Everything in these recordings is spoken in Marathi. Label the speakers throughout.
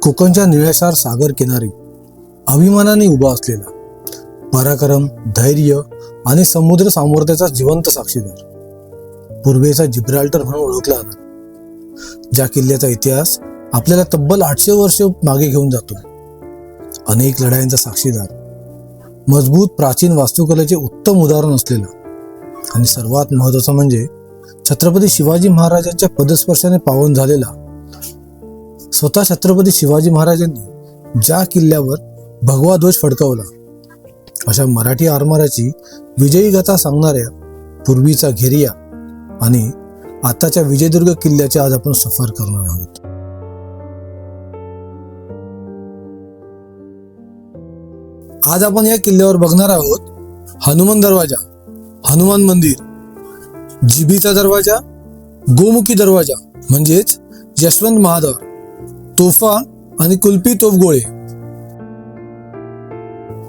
Speaker 1: कोकणच्या निळेशार सागर किनारी अभिमानाने उभा असलेला पराक्रम, धैर्य आणि समुद्र सामर्थ्याचा जिवंत साक्षीदार, पूर्वेचा जिब्राल्टर म्हणून ओळखला जातो, ज्या किल्ल्याचा इतिहास आपल्याला तब्बल 800 वर्ष मागे घेऊन जातो. अनेक लढायांचा साक्षीदार, मजबूत प्राचीन वास्तुकलेचे उत्तम उदाहरण असलेला आणि सर्वात महत्त्वाचं म्हणजे छत्रपती शिवाजी महाराजांच्या पदस्पर्शाने पावन झालेला, स्वतः छत्रपती शिवाजी महाराजांनी ज्या किल्ल्यावर भगवा ध्वज फडकावला अशा मराठी आरमाराची विजयी गाथा सांगणाऱ्या पूर्वीचा घेरिया आणि आताच्या विजयदुर्ग किल्ल्याची आज आपण सफर करणार आहोत. आज आपण या किल्ल्यावर बघणार आहोत हनुमान दरवाजा, हनुमान मंदिर, जिबीचा दरवाजा, गोमुखी दरवाजा म्हणजेच यशवंत महाद्वार, तोफा आणि कुल्फी तोफगोळे,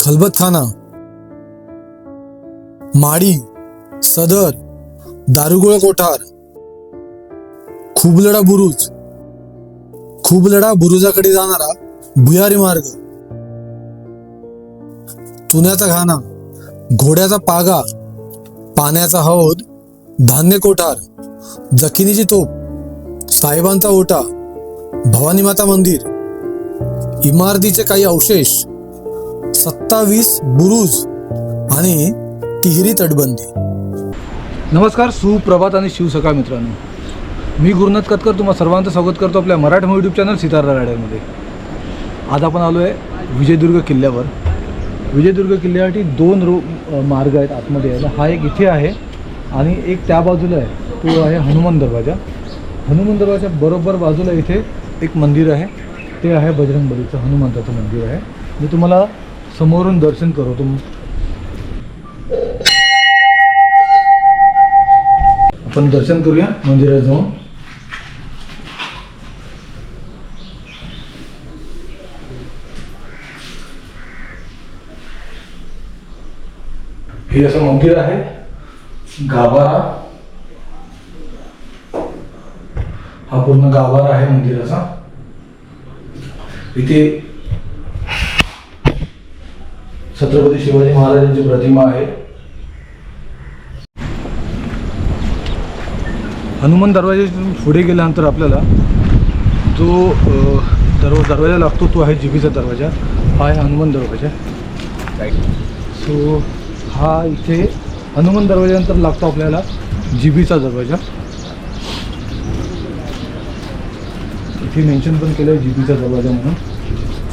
Speaker 1: खलबतखाना, माडी, सदर, दारुगोळा कोठार, खुबलडा बुरुज, खुबलडा बुरुजाकडे जाणारा भुयारी मार्ग, चुन्याचा घाणा, घोड्याचा पागा, पाण्याचा हौद, धान्य कोठार, जखिनीची तोप, साहेबांचा ओटा, भवानी माता मंदिर, इमारतीचे काही अवशेष, 27 बुरुज आणि तिहेरी तटबंदी.
Speaker 2: नमस्कार, सुप्रभात आणि शिवसकाळ मित्रांनो. मी गुरुनाथ कतकर तुम्हा सर्वांचं स्वागत करतो आपल्या मराठी यूट्यूब चॅनल सितारा रायडरमध्ये. आज आपण आलो आहे विजयदुर्ग किल्ल्यावर. विजयदुर्ग किल्ल्यासाठी 2 मार्ग आहेत आतमध्ये यायला. हा एक इथे आहे आणि एक त्या बाजूला आहे, तो आहे हनुमान दरवाजा. हनुमान दरवाजा बरोबर बाजूला इथे एक मंदिर आहे, ते आहे बजरंगबलीचं हनुमंताचं मंदिर आहे. मी तुम्हाला समोरून दर्शन करवतो. आपण दर्शन करूया मंदिरात जाऊन. हे असं मंदिर आहे, गाभारा. हा पूर्ण गाभारा आहे मंदिराचा. इथे छत्रपती शिवाजी महाराजांची प्रतिमा आहे. हनुमान दरवाजातून पुढे गेल्यानंतर आपल्याला जो दरवाजा लागतो तो आहे जिबीचा दरवाजा. हा आहे हनुमान दरवाजा. सो हा इथे हनुमान दरवाजानंतर लागतो आपल्याला जिबीचा दरवाजा. इथे मेन्शन पण केलं आहे जिबीचा दरवाजा म्हणून.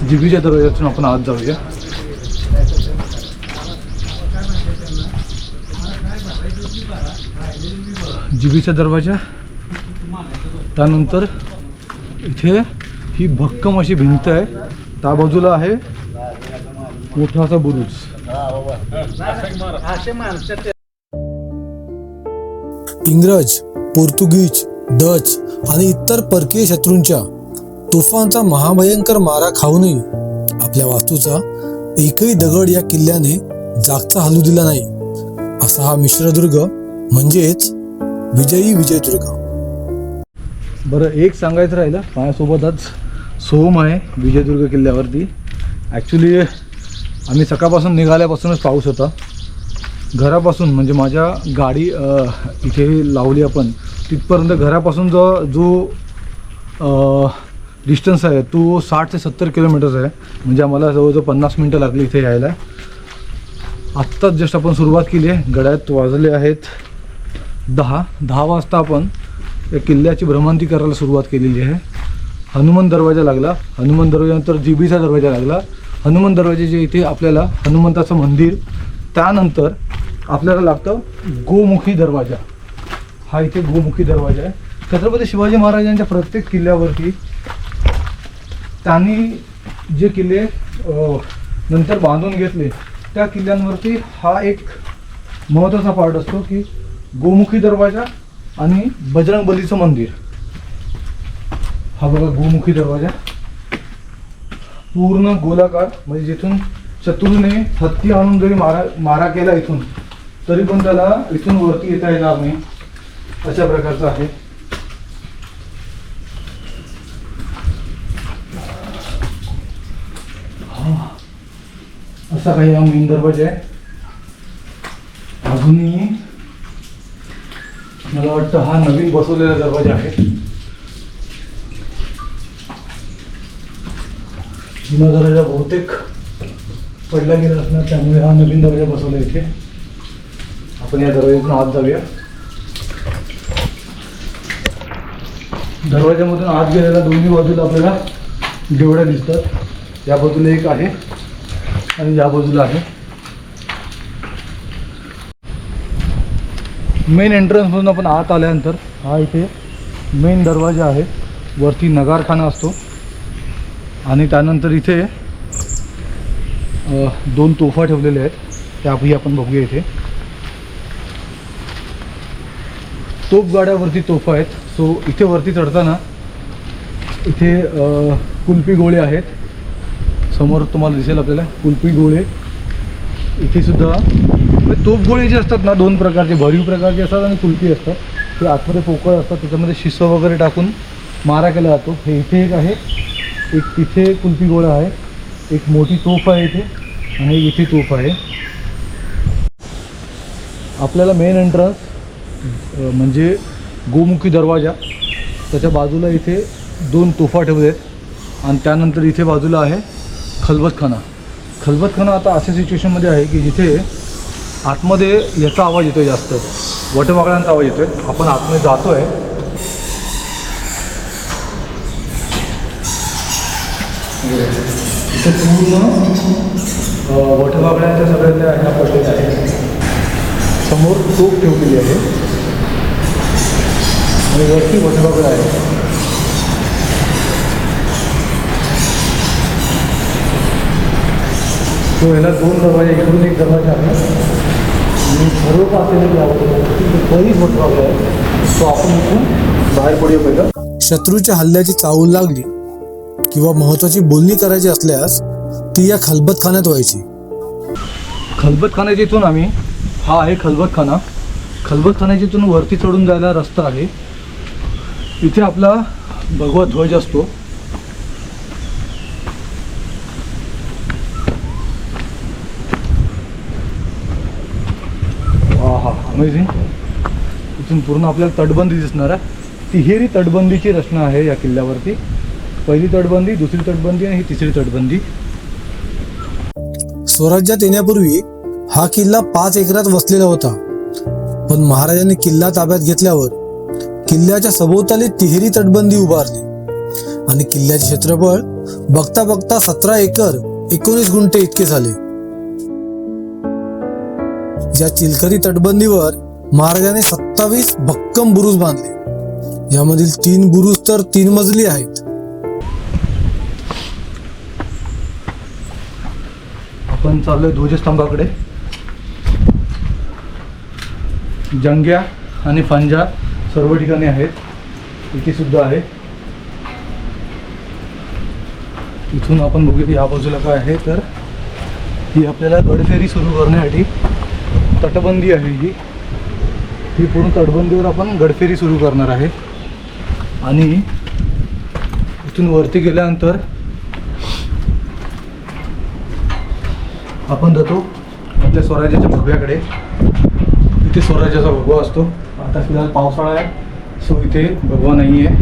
Speaker 2: जिबीच्या दरवाजातून आपण आत जाऊया. जिबीचा दरवाजा, त्यानंतर इथे ही भक्कम अशी भिंत आहे. त्या बाजूला आहे मोठासा बुरुज.
Speaker 1: इंग्रज, पोर्तुगीज, डच आणि इतर परकीय शत्रूंच्या तोफांचा महाभयंकर मारा खाऊनही आपल्या वास्तूचा एकही दगड या किल्ल्याने जागचा हलू दिला नाही. असा हा मिश्रदुर्ग म्हणजेच विजयी विजयदुर्ग.
Speaker 2: बरं, एक सांगायचं राहिलं, माझ्यासोबत आज सोहम आहे विजयदुर्ग किल्ल्यावरती. ॲक्च्युली आम्ही सकाळपासून निघाल्यापासूनच पाऊस होता. घरापासून म्हणजे माझ्या गाडी इथे लावली आपण, तिथपर्यंत घरापासून जो डिस्टन्स आहे तो 60 ते 70 किलोमीटर्स आहे. म्हणजे आम्हाला जवळजवळ 50 मिनटं लागली इथे यायला. आत्ताच जस्ट आपण सुरुवात केली आहे. घड्याळात वाजले आहेत 10 वाजता आपण या किल्ल्याची भ्रमंती करायला सुरुवात केलेली आहे. हनुमान दरवाजा लागला, हनुमान दरवाजानंतर जिबीचा दरवाजा लागला. हनुमान दरवाजाच्या इथे आपल्याला हनुमंताचं मंदिर, त्यानंतर आपल्याला लागतं गोमुखी दरवाजा. हा इथे गोमुखी दरवाजा आहे. छत्रपती शिवाजी महाराजांच्या प्रत्येक किल्ल्यावरती त्यांनी जे किल्ले नंतर बांधून घेतले त्या किल्ल्यांवरती हा एक महत्त्वाचा पार्ट असतो की गोमुखी दरवाजा आणि बजरंगबलीचं मंदिर. हा बघा गोमुखी दरवाजा, पूर्ण गोलाकार, म्हणजे जिथून शत्रूने हत्ती आणून जरी मारा केला इथून, तरी पण त्याला इथून वरती येता येणार नाही अशा प्रकारचा आहे. असा काही हा मेन दरवाजा आहे. अजूनही मला वाटतं हा नवीन बसवलेला दरवाजा आहे. जुना दरवाजा बहुतेक पडला गेला असणार, त्यामुळे हा नवीन दरवाजा बसवला इथे. आपण या दरवाज्यातून आत जाऊया. दरवाजामधून आत गेलेल्या दोन्ही बाजूला आपल्याला देवड्या दिसतात. या बाजूला एक आहे आणि या बाजूला आहे. मेन एंट्रन्समधून आपण आत आल्यानंतर हा इथे मेन दरवाजा आहे. वरती नगारखाना असतो आणि त्यानंतर इथे 2 तोफा ठेवलेले आहेत. त्याही आपण बघूया. इथे तोफगाड्यावरती तोफा आहेत. सो इथे वरती चढताना इथे कुल्फी गोळे आहेत. समोर तुम्हाला दिसेल आपल्याला कुल्फी गोळे. इथे सुद्धा तोफगोळे जे असतात ना, 2 प्रकारचे, भरीव प्रकारचे असतात आणि कुल्फी असतात. ते आतमध्ये पोकळ असतात, त्याच्यामध्ये शिसं वगैरे टाकून मारा केला जातो. हे इथे एक आहे, एक तिथे कुल्फी गोळा आहे, एक मोठी तोफ आहे इथे आणि इथे तोफ आहे. आपल्याला मेन एंट्रन्स म्हणजे गोमुखी दरवाजा, त्याच्या बाजूला इथे 2 तोफा ठेवले आहेत आणि त्यानंतर इथे बाजूला आहे खलबतखाना. खलबतखाना आता अशा सिच्युएशनमध्ये आहे की जिथे आतमध्ये याचा आवाज येतो, जास्त वटवाघळांचा आवाज येतो आहे. आपण आतमध्ये जातो आहे. इथे पूर्ण वटवाघळांच्या सगळ्या ह्या पडलेल्या आहेत. समोर तोफ ठेवलेली आहे आणि वरती वटवाघळ आहे. तो ह्याला 2 दरवाजे, इकडून एक दरवाजा आहे आणि सर्व पासेला बरीच वटवाघळ आहे. तो आपण इथून बाहेर पडूया. पहिलं
Speaker 1: शत्रूच्या हल्ल्याची चाहूल लागली किंवा महत्त्वाची बोलणी करायची असल्यास ती या खलबतखान्यात व्हायची.
Speaker 2: खलबतखान्याच्या इथून हा आहे खलबतखाना. खलबतखान्याच्या इथून वरती चढून जायला रस्ता आहे. इथे आपला भगवा ध्वज असतो. हा अमेझिंग. इथून पूर्ण आपल्याला तटबंदी दिसणार आहे. तिहेरी तटबंदीची रचना आहे या किल्ल्यावरती. पहिली तटबंदी, दुसरी तटबंदी आणि ही तिसरी तटबंदी.
Speaker 1: स्वराज्यात येण्यापूर्वी हा किल्ला 5 एकरात वसलेला होता, पण महाराजांनी किल्ला ताब्यात घेतल्यावर किल्ल्याच्या सभोवताली तिहेरी तटबंदी उभारली आणि किल्ल्याचे क्षेत्रफळ बघता बघता 17 एकर 19 गुंठे इतके झाले. या चिलखरी तटबंदीवर महाराजांनी 27 भक्कम बुरुज बांधले. यामधील 3 बुरुज तर 3 मजली आहेत.
Speaker 2: आपण चाललोय ध्वजस्तंभाकडे. जंग्या आणि फंजा सर्व ठिकाणी आहेत. इथे सुद्धा आहे. इथून आपण बघूया या बाजूला काय आहे. तर ही आपल्याला गडफेरी सुरू करण्यासाठी तटबंदी आहे. ही पूर्ण तटबंदीवर आपण गडफेरी सुरू करणार आहे. आणि इथून वरती गेल्यानंतर आपण जातो आपल्या स्वराज्याच्या भगव्याकडे. इथे स्वराज्याचा भगवा असतो. आता फिलहाल पावसाळा आहे, सो इथे भगवा नाही आहे.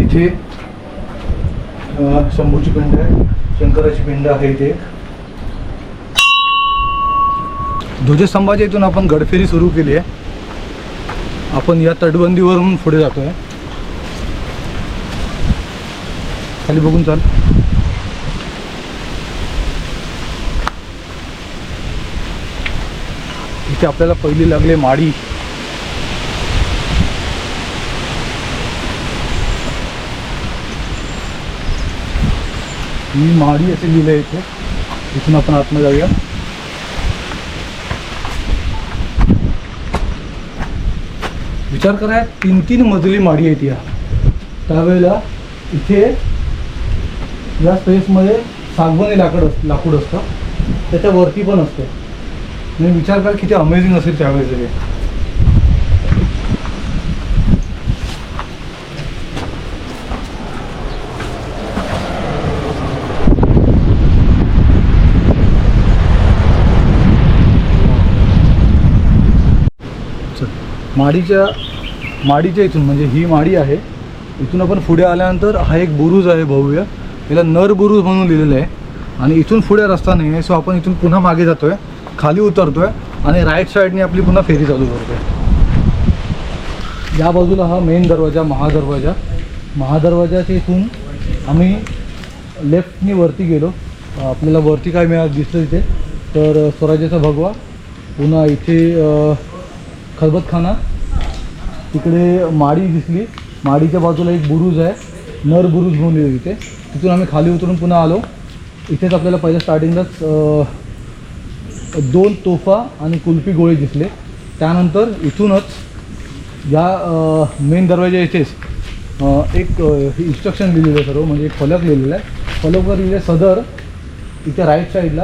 Speaker 2: इथे शंभूची पिंड आहे, शंकराची पिंड आहे इथे. ध्वजस्तंभाच्या इथून आपण गडफेरी सुरू केली आहे. आपण या तटबंदीवरून पुढे जातो आहे. खाली बघून चाल. इथे आपल्याला पहिली लागले माडी. ही माडी असे लिहिलं आहे इथे. इथून आपण आतमध्ये जाऊया. विचार करा, 3-3 मजली माडी आहे या. त्यावेळेला इथे या स्पेसमध्ये सागवानी लाकूड असतं, त्याच्यावरती पण असतं. म्हणजे विचार करा किती अमेझिंग असेल त्यावेळेस हे. माडीच्या इथून, म्हणजे ही माडी आहे, इथून आपण पुढे आल्यानंतर हा एक बुरुज आहे भव्य, याला नर बुरुज म्हणून लिहिलेलं आहे. आणि इथून पुढे रस्ता नाही आहे, सो आपण इथून पुन्हा मागे जातो आहे, खाली उतरतो आहे आणि राईट साईडने आपली पुन्हा फेरी चालू करतो आहे. या बाजूला हा मेन दरवाजा, महादरवाजाच्या इथून आम्ही लेफ्टनी वरती गेलो. आपल्याला वरती काय दिसलं इथे तर स्वराज्याचा भगवा, पुन्हा इथे खलबतखाना, तिकडे माडी दिसली, माडीच्या बाजूला एक बुरुज आहे, नर बुरुज म्हणून लिहिलं तिथे. तिथून आम्ही खाली उतरून पुन्हा आलो. इथेच आपल्याला पहिल्या स्टार्टिंगलाच 2 तोफा आणि कुल्फी गोळे दिसले. त्यानंतर इथूनच या मेन दरवाजा इथेच एक इन्स्ट्रक्शन लिहिलेलं आहे सर्व, म्हणजे एक फलक लिहिलेला आहे. फलकवर लिहिलं आहे सदर, इथे राईट साईडला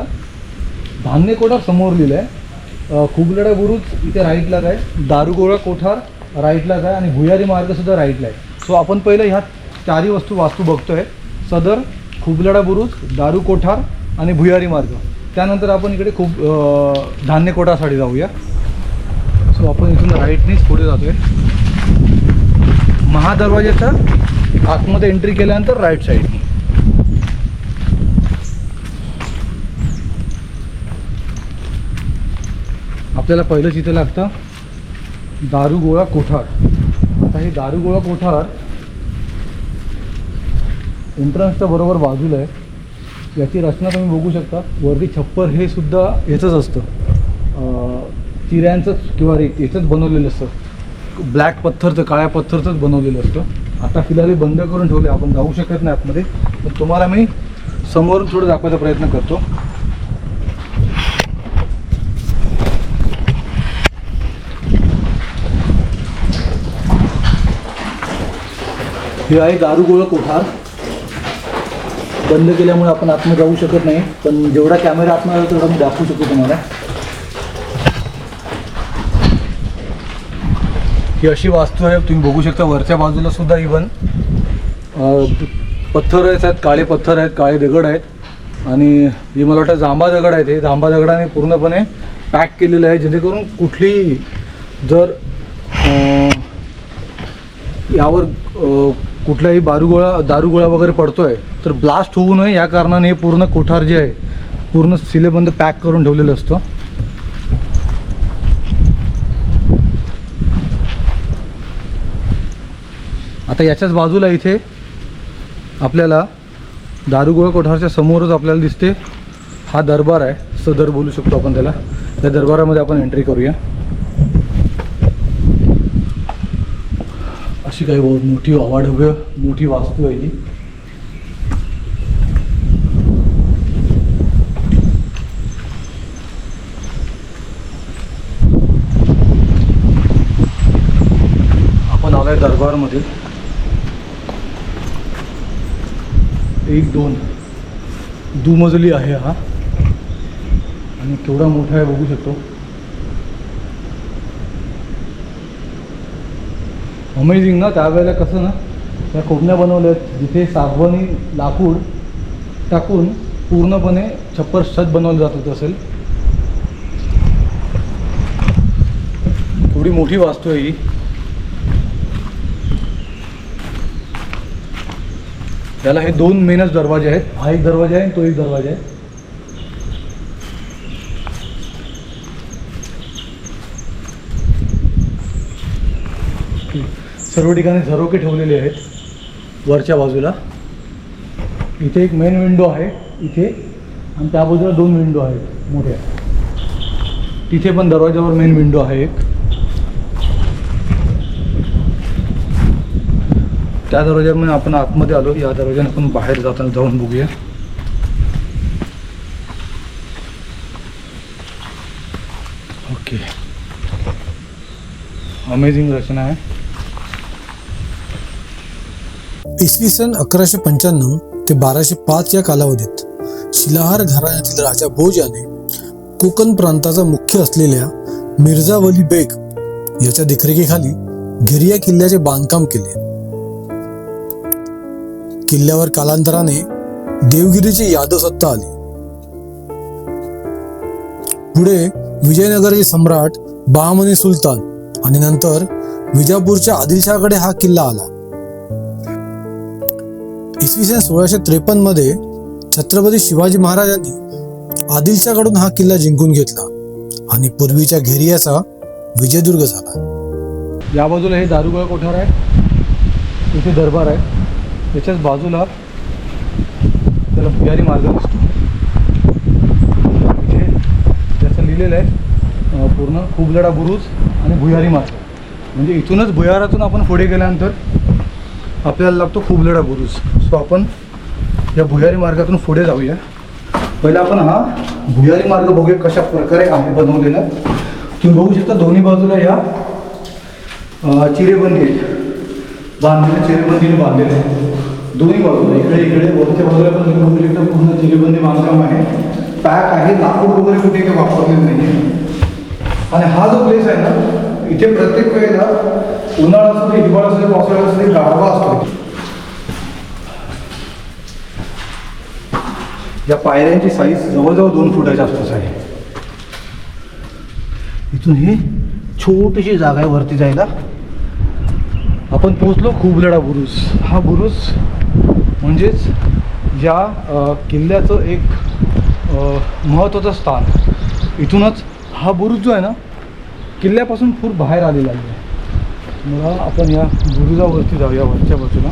Speaker 2: धान्य कोठार समोर लिहिलं आहे, खुबलडा बुरुज इथे राईटलाच आहे, दारुगोळा कोठार राईटलाच आहे आणि भुयारी मार्गसुद्धा राईटला आहे. सो आपण पहिलं ह्या 4 वास्तू बघतो आहे, सदर, खुबलडा बुरुज, दारू कोठार आणि भुयारी मार्ग. त्यानंतर आपण इकडे धान्य कोठारसाठी जाऊया. सो आपण इथून राईटनीच पुढे जातो आहे. महादरवाजाच्या आतमध्ये एंट्री केल्यानंतर राईट साईडनी आपल्याला पहिलंच इथे लागतं दारुगोळा कोठार. आता हे दारुगोळा कोठार एंट्रन्सच्या बरोबर बाजूला आहे. याची रचना तुम्ही बघू शकता, वरती छप्पर हे सुद्धा याचंच असतं, चिऱ्यांचंच किंवा याचंच बनवलेलं असतं, ब्लॅक पत्थरचं, काळ्या पत्थरचंच बनवलेलं असतं. आता फिलहाल बंद करून ठेवले, आपण जाऊ शकत नाही आतमध्ये, पण तुम्हाला मी समोरून थोडं दाखवायचा प्रयत्न करतो. हे आहे दारुगोळा कोठार. बंद केल्यामुळे आपण आतमध्ये जाऊ शकत नाही, पण जेवढा कॅमेरा आतमध्ये आला तेवढा मी दाखवू शकतो तुम्हाला. ही अशी वास्तू आहे, तुम्ही बघू शकता. वरच्या बाजूला सुद्धा इव्हन पत्थर आहेत, काळे पत्थर आहेत, काळे दगड आहेत आणि हे मला वाटतं जांभा दगड आहेत. हे जांभा दगडाने पूर्णपणे पॅक केलेलं आहे, जेणेकरून कुठलीही जर यावर कुठलाही दारुगोळा वगैरे पडतोय तर ब्लास्ट होऊ नये या कारणाने हे पूर्ण कोठार जे आहे पूर्ण सिलेबंद पॅक करून ठेवलेलं असतं. आता याच्याच बाजूला इथे आपल्याला दारुगोळा कोठारच्या समोरच आपल्याला दिसते हा दरबार आहे, सदर बोलू शकतो आपण त्याला. त्या दरबारामध्ये आपण एंट्री करूया. अशी काही मोठी अवाढव्य मोठी वास्तू आहे ही. आपण आलोय दरबारमध्ये. 1-2 दुमजली आहे हा आणि केवढा मोठा आहे बघू शकतो. अमेझिंग ना. त्यावेळेला कसं ना, त्या खोबण्या बनवल्या आहेत जिथे सागवानी लाकूड टाकून पूर्णपणे छप्पर छत बनवलं जात होतं असेल. थोडी मोठी वास्तू आहे ही. त्याला हे 2 मेनच दरवाजे आहेत. हा एक दरवाजा आहे, तो एक दरवाजा आहे. सर्व ठिकाणी झरोके ठेवलेले आहेत वरच्या बाजूला. इथे एक मेन विंडो आहे इथे, आणि त्या बाजूला 2 विंडो आहेत मोठ्या. तिथे पण दरवाजावर मेन विंडो आहे एक. त्या दरवाजामध्ये आपण आतमध्ये आलो. या दरवाजाने आपण बाहेर जाताना जाऊन बघूया. ओके, अमेझिंग रचना आहे.
Speaker 1: इसवी सन 1195 ते 1205 या कालावधीत शिलाहार घराण्यातील राजा भोज याने कोकण प्रांताचा मुख्य असलेल्या मिर्झा वली बेग याच्या देखरेखीखाली गिरिया किल्ल्याचे बांधकाम केले. किल्ल्यावर कालांतराने देवगिरीची यादव सत्ता आली. पुढे विजयनगरचे सम्राट बहामनी सुलतान आणि नंतर विजापूरच्या आदिलशहाकडे हा किल्ला आला. इसवी सन 1653 मध्ये छत्रपती शिवाजी महाराजांनी आदिलशहाकडून हा किल्ला जिंकून घेतला आणि पूर्वीच्या घेरियाचा विजयदुर्ग झाला.
Speaker 2: या बाजूला हे दारुगोळा कोठार आहे, इथे दरबार आहे. त्याच्याच बाजूला त्याला भुयारी मार्ग दिसतो. इथे त्याचं लिहिलेलं आहे पूर्ण खुबलढा बुरुज आणि भुयारी मार्ग. म्हणजे इथूनच भुयारातून आपण पुढे गेल्यानंतर आपल्याला लागतो खुबलढा बुरुज. सो आपण या भुयारी मार्गातून पुढे जाऊया. पहिला आपण हा भुयारी मार्ग बघूया कशा प्रकारे आहे बनवलेला. तुम्ही बघू शकता दोन्ही बाजूला या चिरेबंदी आहेत, बांधलेले चिरेबंदीने बांधलेले आहेत दोन्ही बाजूला. इकडे इकडे वरच्या बाजूला पण तुम्ही बघू शकता पूर्ण चिरेबंदी बांधकाम आहे. पॅक आहे, लाकूड वगैरे कुठे काही वापरलेलं नाही आहे. आणि हा जो प्लेस आहे ना, इथे प्रत्येक वेळेला उन्हाळा असतो, हिवाळा असतो, पावसाळा असतो, गारवा असतो. या पायऱ्यांची साईज जवळजवळ 2 फुटाच्या आसपास आहे. इथून ही छोटीशी जागा आहे वरती जायला. आपण पोहोचलो खुबलढा बुरुज. हा बुरुज म्हणजेच या किल्ल्याचं एक महत्त्वाचं स्थान. इथूनच हा बुरुज जो आहे ना, किल्ल्यापासून खूप बाहेर आलेला आहे. मला आपण या बुरुजावरती जाऊया वरच्या बाजूला.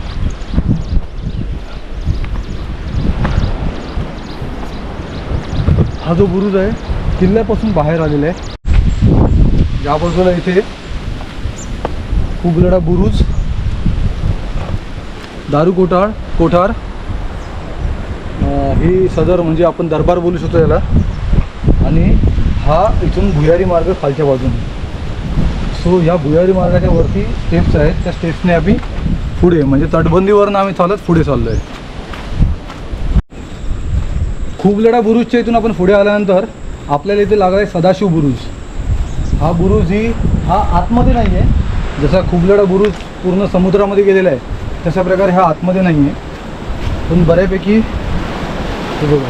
Speaker 2: हा जो बुरुज आहे किल्ल्यापासून बाहेर आलेला आहे. या बाजूला इथे खुबलढा बुरुज, दारू कोठार ही सदर म्हणजे आपण दरबार बोलू शकतो याला. आणि हा इथून भुयारी मार्ग खालच्या बाजूने. सो या भुयारी मार्गाच्या वरती स्टेप्स आहेत. त्या स्टेप्सने आम्ही पुढे म्हणजे तटबंदीवरनं आम्ही चालत पुढे चाललो आहे. खुबलढा बुरुजच्या इथून आपण पुढे आल्यानंतर आपल्याला इथे लागला आहे सदाशिव बुरुज. हा बुरुज हा आतमध्ये नाही आहे. जसा खुबलढा बुरुज पूर्ण समुद्रामध्ये गेलेला आहे तशा प्रकारे हा आतमध्ये नाही आहे, पण बऱ्यापैकी हे बघा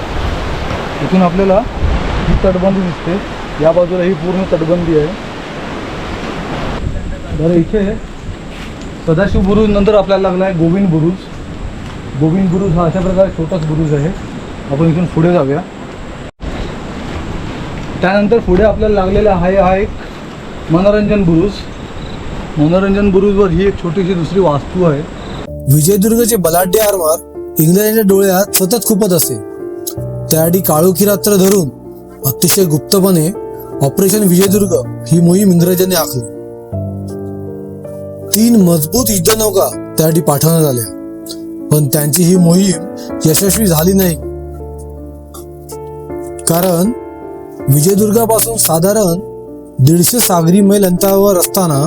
Speaker 2: इथून आपल्याला ही तटबंदी दिसते. या बाजूला ही पूर्ण तटबंदी आहे. बरं, इथे सदाशिव बुरुज नंतर आपल्याला लागला आहे गोविंद बुरुज. गोविंद बुरुज हा अशा प्रकारे छोटाच बुरुज आहे. आपण इथून पुढे जाऊया. त्यानंतर पुढे आपल्याला लागलेला आहे हा एक मनोरंजन बुरुज. मनोरंजन बुरुजवर ही एक छोटीशी दुसरी वास्तू आहे.
Speaker 1: विजयदुर्गचे बलाढ्य आरमार इंग्रजांच्या डोळ्यात सतत खुपत असे. त्याआधी काळोखी रात्र धरून अतिशय गुप्तपणे ऑपरेशन विजयदुर्ग ही मोहीम इंग्रजांनी आखली. 3 मजबूत युद्धनौका त्याआधी पाठवण्यात आल्या, पण त्यांची ही मोहीम यशस्वी झाली नाही. कारण विजयदुर्गापासून साधारण 150 सागरी मैल अंतरावर असताना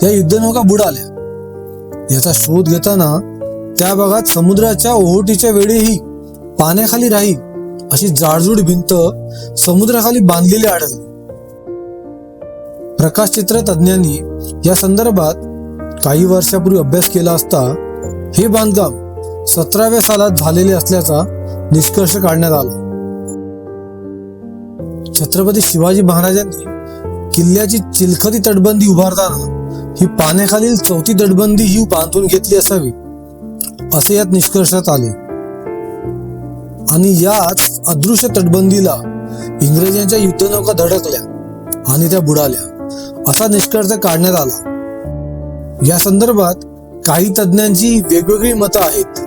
Speaker 1: या युद्धनौका बुडाल्या. याचा शोध घेताना त्या भागात समुद्राच्या ओहोटीच्या वेळीही पाण्याखाली राहील अशी जाडजूड भिंत समुद्राखाली बांधलेली आढळली. प्रकाशचित्र तज्ञांनी या संदर्भात काही वर्षापूर्वी अभ्यास केला असता हे बांधकाम 17व्या सालात झालेले असल्याचा निष्कर्ष काढण्यात आला. छत्रपती शिवाजी महाराजांनी किल्ल्याची चिलखती तटबंदी उभारताना ही पाण्याखालील 4थी तटबंदी ही बांधून घेतली असावी असे यात निष्कर्षात आले. आणि याच अदृश्य तटबंदीला इंग्रजांच्या युद्धनौका धडकल्या आणि त्या बुडाल्या असा निष्कर्ष काढण्यात आला. या संदर्भात काही तज्ञांची वेगवेगळी मतं आहेत.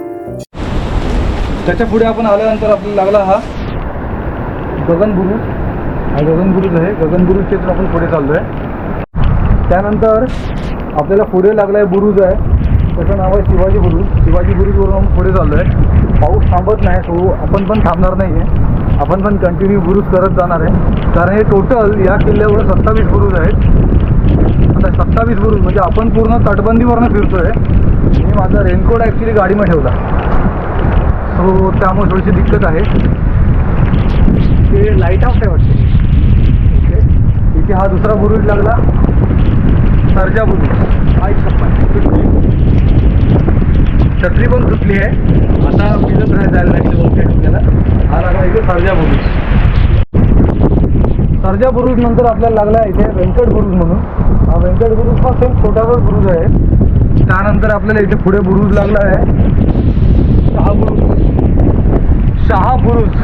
Speaker 2: त्याच्या पुढे आपण आल्यानंतर आपल्याला लागला हा गगनबुरुज. हा गगनबुरुज आहे. गगनबुरुज क्षेत्र आपण पुढे चाललो आहे. त्यानंतर आपल्याला पुढे लागला आहे बुरुज आहे, त्याचं नाव आहे शिवाजी बुरुज. शिवाजी बुरुजवरून आपण पुढे चाललो आहे. पाऊस थांबत नाही, तो आपण पण थांबणार नाही आहे. आपण पण कंटिन्यू बुरुज करत जाणार आहे. कारण हे टोटल या किल्ल्यावर 27 बुरुज आहेत. आता 27 बुरुज म्हणजे आपण पूर्ण तटबंदीवरनं फिरतो आहे. मी माझा रेनकोट ॲक्च्युली गाडीमध्ये ठेवला, सो त्यामुळे थोडीशी दिक्कत आहे. ते लाईट हाऊस आहे वाटते. ओके, इथे हा दुसरा बुरुज लागला सर्जा बुरुज. हा एक छत्री पण सुटली आहे. आता फिरत जायला लागली ओके आपल्याला. हा लागला इथे सर्जा बुरुज. सर्जा बुरुज नंतर आपल्याला लागला इथे व्यंकट बुरुज म्हणून. हा व्यंकट बुरुज हा सेम छोटासा बुरुज आहे. त्यानंतर आपल्याला इथे पुढे बुरुज लागला आहे शहा बुरुज.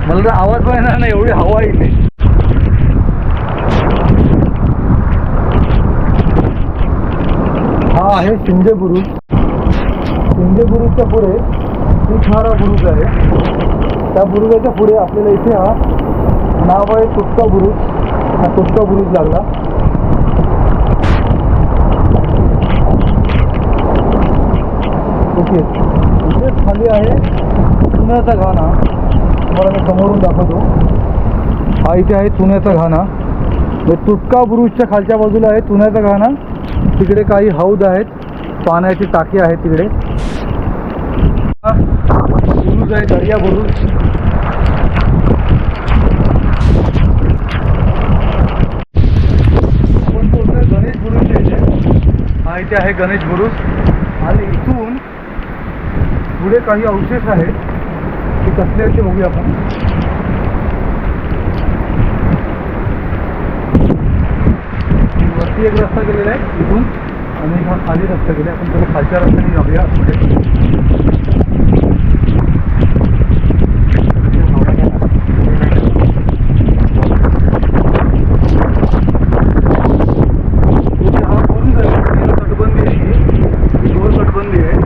Speaker 2: मला तर आवाज पण येणार नाही एवढी हवा आहे इथे. हा आहे शिंदे बुरुज. शिंदे बुरुजच्या पुढे तुषहारा बुरुज आहे. त्या बुरुजाच्या पुढे आपल्याला इथे हा नाव आहे तुटका बुरुज. हा तुटका बुरुज लागला. ओके, इथे खाली आहे चुन्याचा घाणा. तुम्हाला मी समोरून दाखवतो. हा इथे आहे चुन्याचा घाणा. तुटका बुरुजच्या खालच्या बाजूला आहे चुन्याचा घाणा. तिकडे काही हौद आहेत, पाण्याची टाकी आहे तिकडे. हा बुरुज आहे दर्या बुरुज. आपण बोलतोय गणेश बुरुज इथे. हा इथे आहे गणेश बुरुज. आणि इथून पुढे काही अवशेष आहेत, ते कसले आहेत ते बघूया आपण. वरती एक रस्ता गेलेला आहे इथून आणि हा खाली रस्ता गेला. आपण त्याला खालच्या रस्त्याने जाऊया. हा पूर्ण तटबंदी आहे, ही गोल तटबंदी आहे.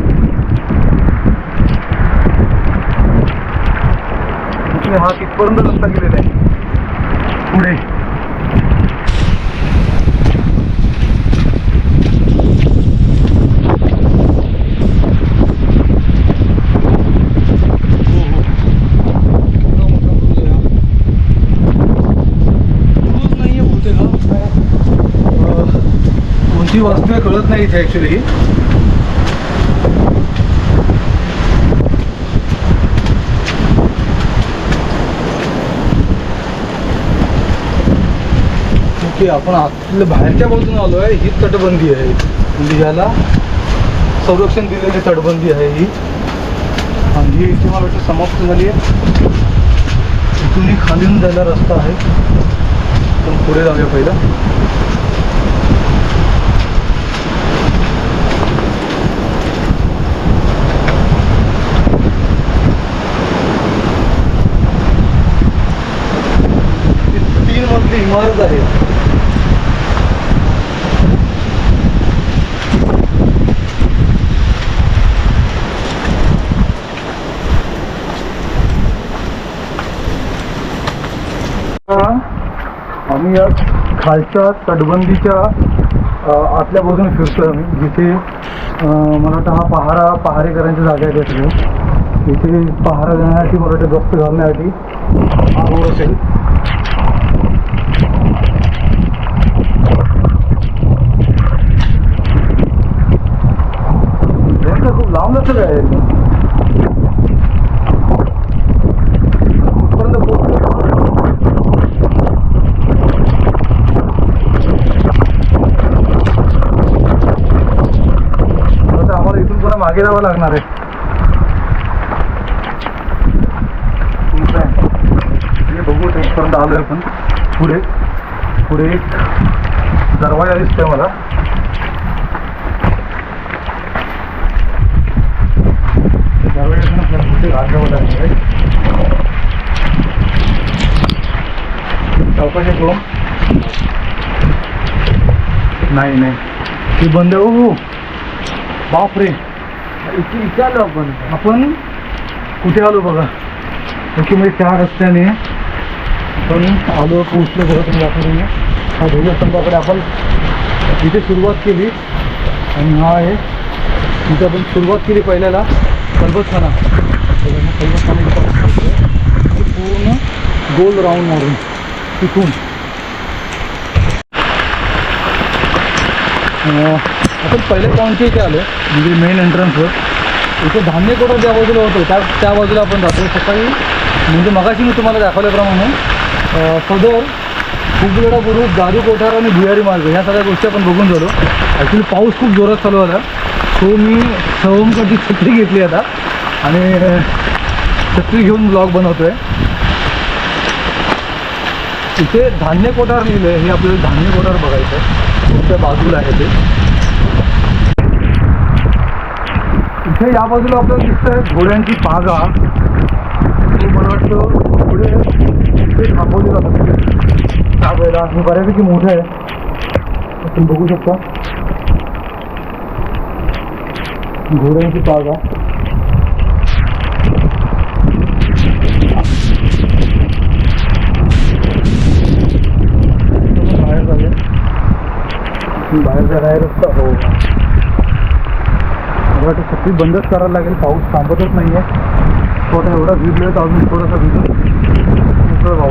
Speaker 2: इथे हा तिथपर्यंत रस्ता गेलेला आहे पुढे. कोणती वास्तू आहे कळत नाही इथे ॲक्च्युली. ओके, आपण आपल्या बाहेरच्या बाजूने आलो आहे. ही तटबंदी आहे, म्हणजे ह्याला संरक्षण दिलेली तटबंदी आहे ही. आणि ही इथे मला वाटतं समाप्त झाली आहे. इथूनही खालीन जायला रस्ता आहे, पण पुढे जाऊया पहिला. इमारत आहे. आम्ही या खालच्या तटबंदीच्या आतल्या बाजूने फिरतोय आम्ही, जिथे मला वाटतं हा पहारेकरांच्या जागा आहे. सगळं इथे पहारा देण्यासाठी मला वाटतं गस्त घालण्यासाठी हा रोड असेल. खूप लांब नसेल आहे कुठपर्यंत पोहोचतो. आता आम्हाला इथून पुन्हा मागे जावं लागणार आहे. बघू इथपर्यंत आलोय आपण. पुढे एक दरवाजा दिसतोय मला. चौकशी करू. नाही ती बंद. हो बापरे, इथे आलो आपण कुठे आलो बघा. ओके, म्हणजे त्या रस्त्याने आपण आलो, पोहोचलो बघा तुम्ही दाखवून. हा ध्वजस्तंभाकडे आपण इथे सुरुवात केली. आणि हा आहे तिथे आपण सुरुवात केली पहिल्याला कलबतखाना. पूर्ण गोल राऊंड मारून तिथून आपण पहिल्या पॉईंटच्या इथे आलो, म्हणजे मेन एंट्रन्सवर. इथे धान्य कोठा ज्या बाजूला होतो त्या बाजूला आपण जातो सकाळी. म्हणजे मगाशी मी तुम्हाला दाखवल्याप्रमाणे सदर, खूपगडा बुरुज, दारू कोठार आणि भुयारी मार्ग ह्या सगळ्या गोष्टी आपण बघून झालो. ॲक्च्युली पाऊस खूप जोरात चालू आला, सो मी सवमकडची छत्री घेतली आता आणि छत्री घेऊन ब्लॉग बनवतो आहे. इथे धान्य कोठार लिहिलं आहे, हे आपल्याला धान्य कोठार बघायचं आहे. त्या बाजूला आहे ते. इथे या बाजूला आपल्याला दिसतंय घोड्यांची पागा. तो मला वाटतं घोडे इथे थांबवले जातात त्यावेळेला. आणि बऱ्यापैकी मोठं आहे, तुम्ही बघू शकता घोड्यांची पागा. बाहेर जाणार रस्ता हो मला वाटतं सगळी बंदच करायला लागेल. पाऊस थांबतच नाही आहे. तो आता एवढा भिजलो आहे तर अजून थोडासा भिजून भाऊ.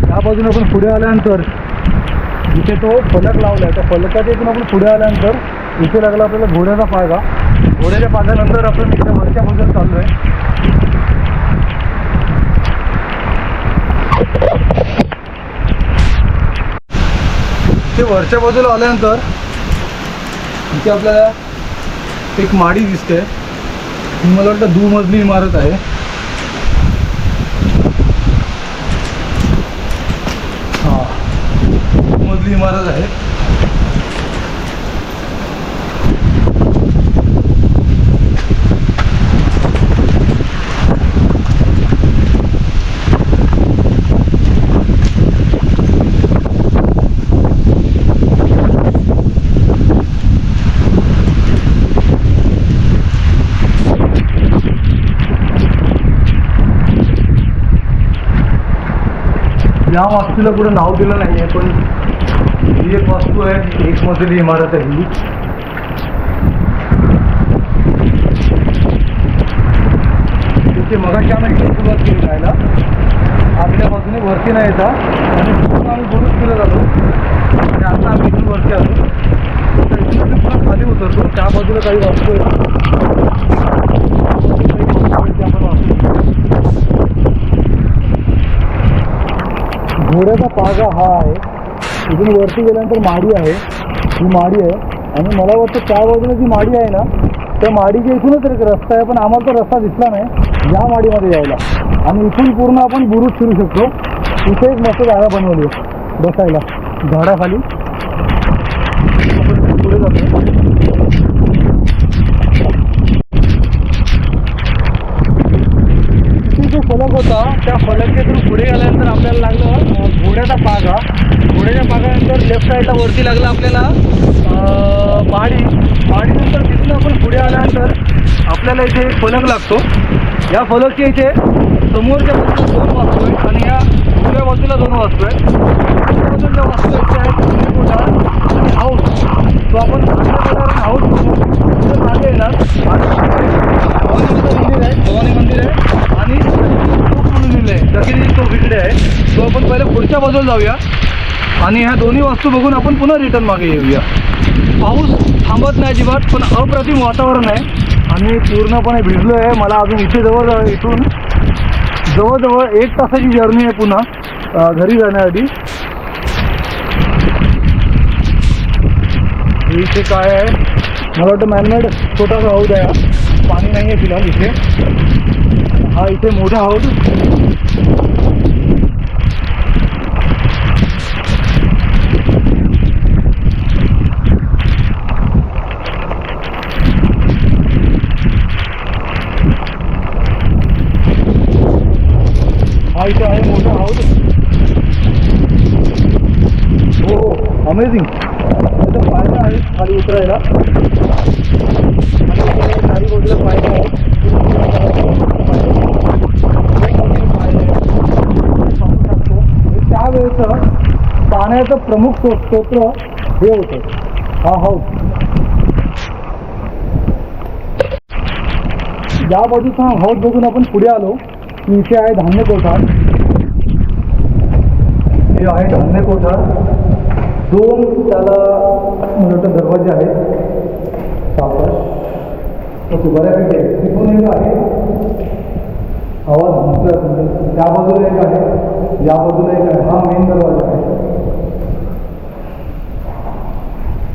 Speaker 2: त्या बाजूने आपण पुढे आल्यानंतर जिथे तो फलक लावला आहे त्या फलकाच्या इथून आपण पुढे आल्यानंतर इथे लागला आपल्याला घोड्याचा पागा. घोड्याच्या पागानंतर आपण इथे वरच्या बाजूला चाललो आहे. इथे वरच्या बाजूला आल्यानंतर इथे आपल्याला एक माडी दिसते. ही मला वाटतं दुमजली इमारत आहे. मजली इमारत आहे. या वास्तूला कुठं नाव दिलं नाही आहे, पण ही एक वास्तू आहे. एक मजली इमारत आहे ही. तिथे मगाशी आम्ही इथे सुरुवात केली जायला. आपल्या बाजूने वरती नाही येता आणि आम्ही बोलूच केलं जातो. आणि आता आम्ही इथून वरती आलो तर इथून पुन्हा खाली उतरतो. त्या बाजूला काही वास्तू आहे. घोड्याचा पागा हा आहे. इथून वरती गेल्यानंतर माडी आहे. ही माडी आहे आणि मला वाटतं त्या बाजूला जी माडी आहे ना त्या माडीच्या इथूनच एक रस्ता आहे, पण आम्हाला तो रस्ता दिसला नाही या माडीमध्ये यायला. आणि इथून पूर्ण आपण बुरुज फिरू शकतो. इथे एक मस्त जागा बनवली आहे बसायला झाडाखाली. पुढे जातो. जो फलक होता त्या फलकेतून पुढे गेल्यानंतर आपल्याला लागलं घोड्याचा पागा. घोड्याच्या पागानंतर लेफ्ट साईडला वरती लागला आपल्याला माडीनंतर तिथून आपण पुढे आल्यानंतर आपल्याला इथे एक फलक लागतो. या फलकच्या इथे समोरच्या बाजूला 2 वास्तू आहेत आणि या उजव्या बाजूला 2 वास्तू आहेत. बाजूच्या वास्तू इथे आहेत आणि हाऊस. तो आपण हाऊस मागे येणार भवानी मंदिर आहे आणि म्हणून लिहिलं आहे दक्षिणी तो इकडे आहे. तो आपण पहिला पुढच्या बाजूला जाऊया आणि ह्या दोन्ही वास्तू बघून आपण पुन्हा रिटर्न मागे येऊया. पाऊस थांबत नाही अजिबात, पण अप्रतिम वातावरण आहे आणि पूर्णपणे भिजलो आहे. मला अजून इथे इथून जवळजवळ 1 तासाची जर्नी आहे पुन्हा घरी जाण्यासाठी. इथे काय आहे मला वाटतं मॅनमेड छोटासा हौद आहे. पाणी नाही आहे फिलहाल इथे. हा इथे मोठा हौद. हा इथे आहे मोठा हौद. हो अमेझिंग. इथं पायऱ्या आहेत खाली उतरायला. खाली बाजूला पायऱ्या आहेत. त्यावेळेचं पाण्याचं प्रमुख स्तोत्र हे होतं हा हौद. या बाजूचा हा हौद बघून आपण पुढे आलो की इथे आहे धान्य कोठार. हे आहे धान्य कोठार. 2 त्याला मला दरवाजे आहेत सावकाश. ओके बऱ्यापैकी आहे. तिथून एक आहे आवाज घुमतोय म्हणजे त्या बाजूला एक आहे, या बाजूला एक आहे. हा मेन दरवाजा आहे.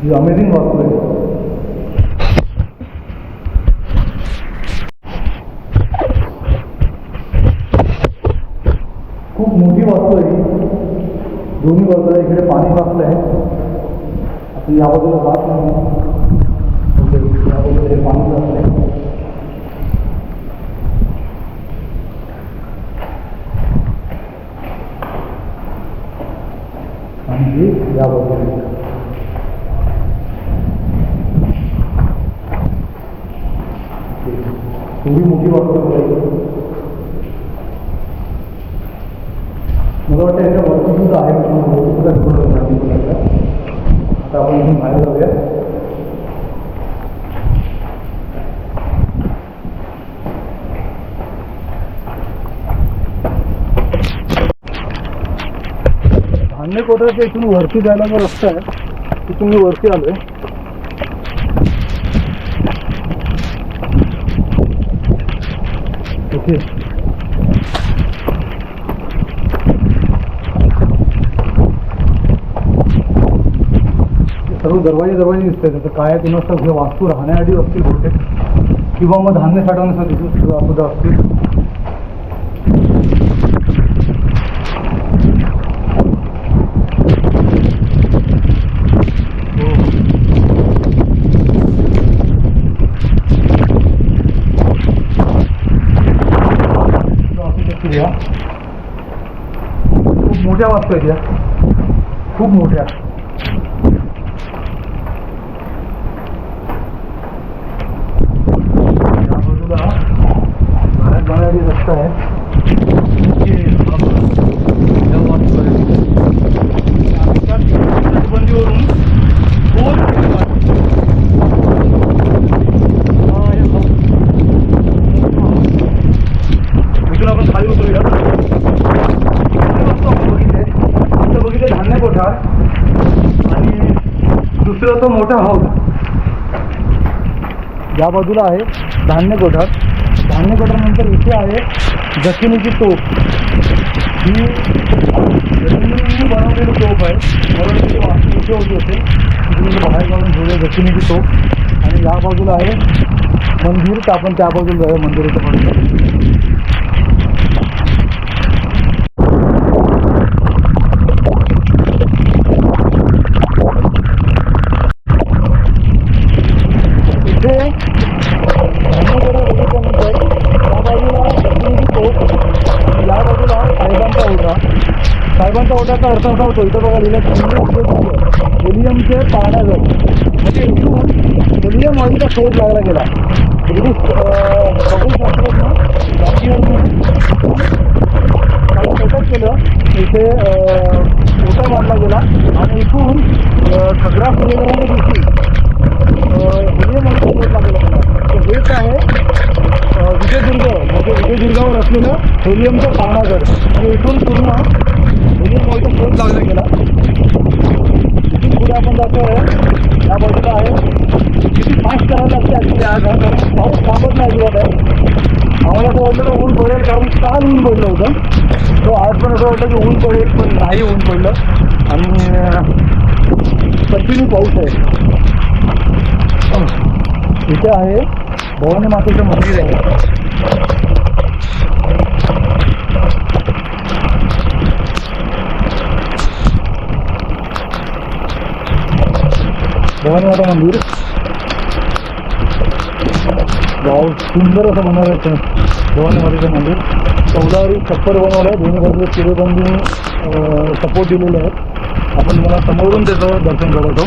Speaker 2: ही अमेझिंग वास्तू आहे. खूप मोठी वास्तू आहे ही. दोन्ही बाजूला इकडे पाणी साचलं आहे. आता या बाजूला जात नाही, या बाजूला हे पाणी साचलं आहे. आणि हे या बाजूला थोडी मोठी वास्तू आहे. मला वाटतं याच्या वरती सुद्धा आहे. आता आपण इथून बाहेर जाऊया. धान्य कोठाच्या इथून वरती जायला जो रस्ता आहे तिथून मी वरती आलोय. ओके, सर्व दरवाजे दिसत आहेत. काय आहे कुणास ठाऊक, हे वास्तू राहण्याआधी असतील बहुतेक, किंवा मग धान्य साठवण्यासाठी सुद्धा असतील. खूप मोठ्या वास्तू आहेत या, खूप मोठ्या. रस्ता आहे. तटबंदीवरून इथून आपण खाली उतरूया. बघितले धान्य कोठार आणि दुसरा तो मोठा हॉल या बाजूला आहे. धान्य कोठार, धान्य कोठारनंतर इथे आहे जखिनीची तोफ. ही जखिनीने बनवलेली तोफ आहे. म्हणून तिथे वास्तू इथे होती असेल. तिथे बाहेर काढून ठेवले जखिनीची तोफ. आणि या बाजूला आहे मंदिर, तर आपण त्या बाजूला जाऊया मंदिराच्या बाजूला. साहेबांचा ओटाचा अर्थ असा होतो, इथं बघा लिहिलं विलियमचे पाहण्याजवळ, म्हणजे इथून विलियम ऑइलचा शोध लागला गेला. ब्रिटिश खगोलशास्त्रज्ञ काही सेटअप केलं, इथे ओटा बांधला गेला आणि इथून 11 किलोमीटर दिवशी विलियम ऑइलचा शोध लागला गेला. तर हेच आहे विजयदुर्ग, म्हणजे विजयदुर्गावर असलेलं हेलियमचं पाहण्याघर. आणि इथून पूर्ण विलियम ऑइलचा शोध लागला गेला. इथून पुढे आपण जातोय, या बाजूला आहे. किती फास्ट करायला लागते ॲक्च्युली आज, कारण पाऊस थांबत नाही अजिबात आहे. आम्हाला असं वाटलं तर ऊन पडेल, कारण काल ऊन पडलं होतं. तो आज पण असं वाटतं की ऊन पडेल, पण नाही ऊन पडलं आणि कंटिन्यू पाऊस आहे. इथे आहे भवानी मातेचं मंदिर आहे. भवानी माता मंदिर गाव सुंदर असं बनवलं भवानी मातेचं मंदिर. 14 छप्पर बनवलं आहे. दोन्ही बाजूला चिरेबंदी सपोर्ट दिलेले आहेत. आपण तुम्हाला समोरून त्याचं दर्शन करतो.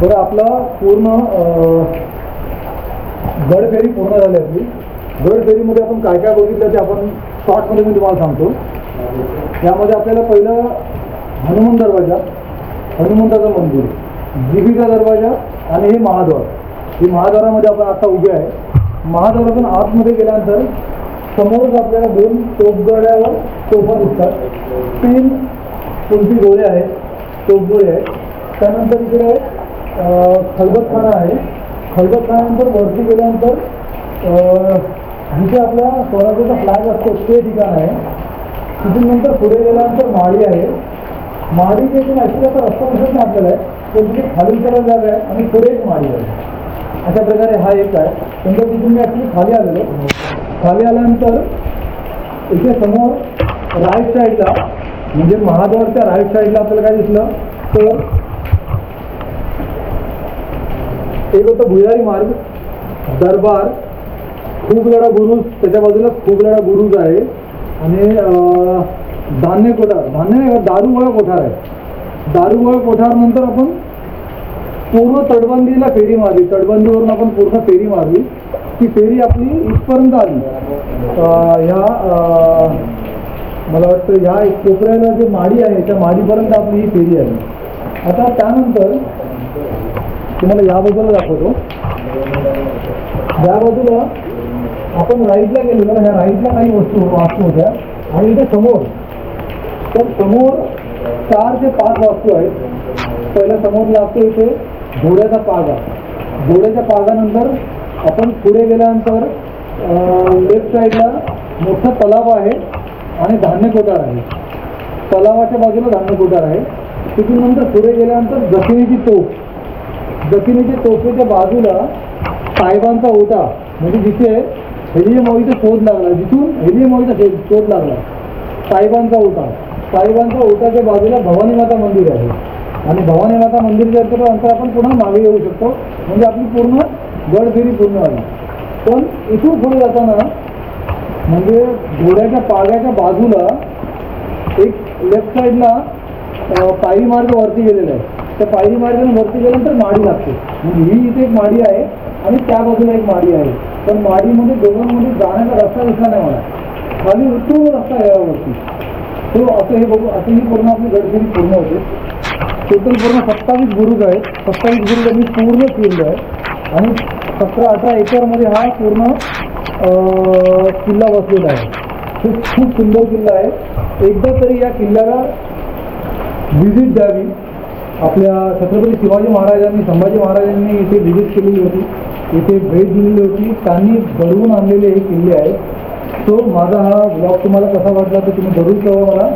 Speaker 2: बरं, आपला पूर्ण गडफेरी पूर्ण झाली आपली. गडफेरीमध्ये आपण काय काय बघितलं ते आपण शॉर्टमध्ये मी तुम्हाला सांगतो. यामध्ये आपल्याला पहिलं हनुमान दरवाजा, हनुमंताचं मंदिर, जीबीचा दरवाजा आणि हे महाद्वार. हे महाद्वारामध्ये आपण आता उभे आहे. महाद्वारातून आतमध्ये गेल्यानंतर समोरच आपल्याला 2 तोफगोळ्यावर तोफा दिसतात. 3 कुलपी गोळे आहेत, तोफगोळे आहेत. त्यानंतर इकडे खलबतखाना आहे. खलबतखान्यानंतर वरती गेल्यानंतर जिथे आपला स्वराज्याचा फ्लॅग असतो ते ठिकाण आहे. तिथून नंतर पुढे गेल्यानंतर माडी आहे. माडीच्या इथून ॲक्च्युली आता रस्ता दिसत नाही आपल्याला, पण तिथे खाली त्याला जागा आहे आणि पुढे एक माडी आहे. अशा प्रकारे हा एक आहे. नंतर तिथून मी ॲक्च्युली खाली आलेलो. खाली आल्यानंतर इथे समोर राईट साईडला म्हणजे महाद्वारच्या राईट साईडला आपल्याला काय दिसलं तर एक होतं भुयारी मार्ग, दरबार, खूप लढा बुरुज, त्याच्या बाजूला खूप लढा बुरुज आहे आणि धान्य कोठार, धान्य नाही दारूगोळा कोठार आहे. दारूगोळा कोठार नंतर आपण पूर्ण तटबंदीला फेरी मारली. तटबंदीवरून आपण पूर्ण फेरी मारली. ती फेरी आपली इथपर्यंत आली. ह्या मला वाटतं ह्या कोपऱ्याला जे माडी आहे त्या माडीपर्यंत आपली ही फेरी आली. आता त्यानंतर तुम्हाला या बाजूला दाखवतो. या बाजूला आपण राईटला गेलो ना, ह्या राईटला काही वास्तू होत्या आणि इथे समोर तर समोर 4 ते 5 वास्तू आहेत. पहिला समोर लागतो इथे घोड्याचा पागा. घोड्याच्या पागानंतर आपण पुढे गेल्यानंतर लेफ्ट साईडला मोठा तलाव आहे आणि धान्य कोठार आहे. तलावाच्या बाजूला धान्य कोठार आहे. तिथून नंतर पुढे गेल्यानंतर जखिनीची तोफ. जखिनीच्या तोफेच्या बाजूला साहेबांचा ओटा म्हणजे जिथे हेलियम ऑईलचा शोध लागला, जिथून हेलियम ऑईलचा शोध लागला साहेबांचा ओटा. साहेबांच्या ओटाच्या बाजूला भवानी माता मंदिर आहे आणि भवानी माता मंदिरच्या नंतर आपण पुन्हा मागे येऊ शकतो. म्हणजे आपली पूर्ण गडफेरी पूर्ण आली. पण इथून पुढे जाताना म्हणजे घोड्याच्या पाग्याच्या बाजूला एक लेफ्ट साईडला पायरी मार्ग वरती गेलेला आहे. त्या पायरी मार्गाने वरती गेल्यानंतर माडी लागते. म्हणजे ही इथे एक माडी आहे आणि त्या बाजूला एक माडी आहे. पण माडीमध्ये दोघांमध्ये जाण्याचा रस्ता दिसला नाही मला. खाली उतरून रस्ता यावरती तो असं हे बघू. असं ही पूर्ण आपली गडफेरी पूर्ण होते. टोटल पूर्ण 27 बुरुज आहेत. 27 बुरुज आम्ही पूर्ण फिरलो आहे आणि 17-18 एकरमध्ये हा पूर्ण किल्ला बसलेला आहे. खूप सुंदर किल्ला आहे. एकदा तरी या किल्ल्याला व्हिजिट द्यावी. आपल्या छत्रपती शिवाजी महाराजांनी, संभाजी महाराजांनी इथे व्हिजिट केलेली होती, इथे भेट दिलेली होती. त्यांनी घडवून आणलेले हे किल्ले आहेत. सो माझा हा ब्लॉग तुम्हाला कसा वाटला तर तुम्ही जरूर कळवा मला.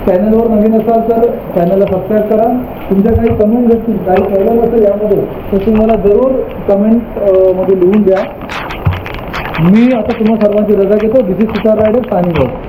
Speaker 2: चॅनलवर नवीन असाल तर चॅनलला सबस्क्राईब करा. तुमच्या काही कमेंट असतील, काही कळलं नसेल यामध्ये तर तुम्ही मला जरूर कमेंट मध्ये लिहून द्या. मी आता तुम्हा सर्वांची रजा घेतो. This is Tushar Raider signing out.